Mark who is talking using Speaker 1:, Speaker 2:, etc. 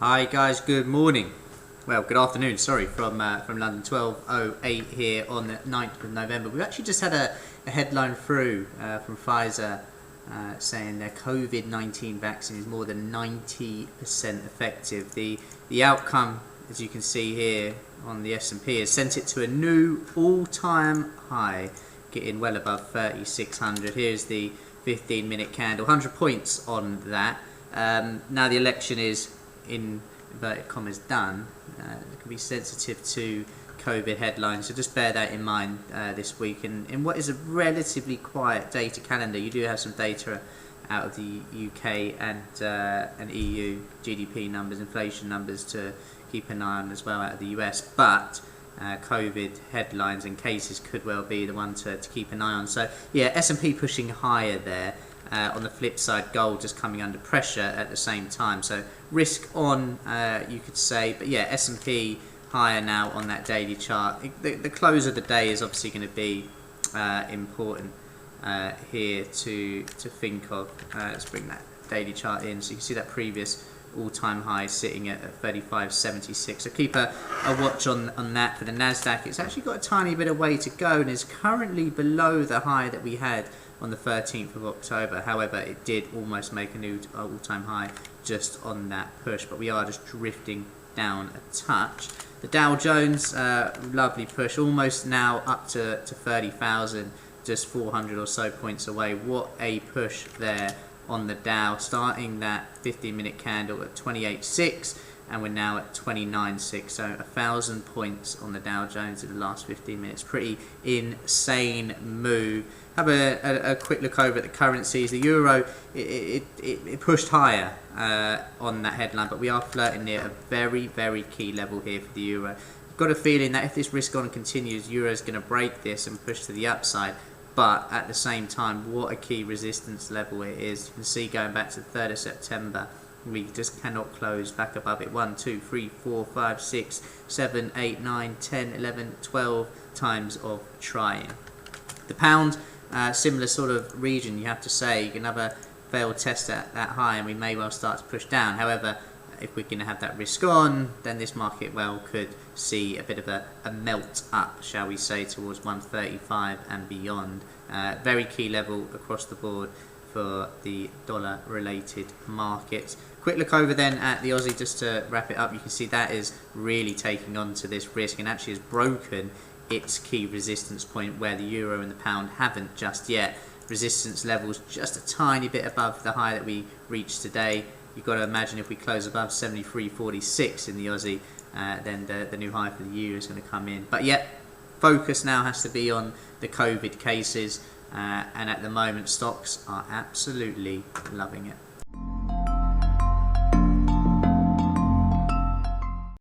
Speaker 1: Hi guys, good morning. Well, good afternoon, sorry, from London, 12:08 here on the 9th of November. We've actually just had a headline through from Pfizer saying their COVID-19 vaccine is more than 90% effective. The outcome, as you can see here on the S&P, has sent it to a new all-time high, getting well above 3,600. Here's the 15-minute candle, 100 points on that. Now the election is, in inverted commas, done. It can be sensitive to COVID headlines, so just bear that in mind this week. And in what is a relatively quiet data calendar, you do have some data out of the UK and EU GDP numbers, inflation numbers to keep an eye on as well out of the US. But COVID headlines and cases could well be the one to keep an eye on. So yeah, S&P pushing higher there. On the flip side, gold just coming under pressure at the same time. So risk on, you could say. But yeah, S&P higher now on that daily chart. The close of the day is obviously going to be important here to think of. Let's bring that daily chart in so you can see that previous all-time high sitting at 35.76. So keep a watch on that for the Nasdaq. It's actually got a tiny bit of way to go and is currently below the high that we had on the 13th of October. However, it did almost make a new all-time high just on that push, but we are just drifting down a touch. The Dow Jones, lovely push, almost now up to 30,000, just 400 or so points away. What a push there on the Dow, starting that 15-minute candle at 28.6, and we're now at 29.6, so 1,000 points on the Dow Jones in the last 15 minutes. Pretty insane move. Have a quick look over at the currencies. The euro, it pushed higher on that headline, but we are flirting near a very, very key level here for the euro. I've got a feeling that if this risk on continues, euro is going to break this and push to the upside. But at the same time, what a key resistance level it is. You can see going back to the 3rd of September, we just cannot close back above it. 1, 2, 3, 4, 5, 6, 7, 8, 9, 10, 11, 12 times of trying. The pound, similar sort of region, you have to say. You can have a failed test at that high and we may well start to push down. However, if we're going to have that risk on, then this market well could see a bit of a melt up, shall we say, towards 135 and beyond. Very key level across the board for the dollar related markets. Quick look over then at the Aussie just to wrap it up. You can see that is really taking on to this risk and actually has broken its key resistance point where the euro and the pound haven't just yet. Resistance levels just a tiny bit above the high that we reached today. You've got to imagine if we close above 73.46 in the Aussie, then the new high for the euro is going to come in. But yet, focus now has to be on the COVID cases, and at the moment stocks are absolutely loving it.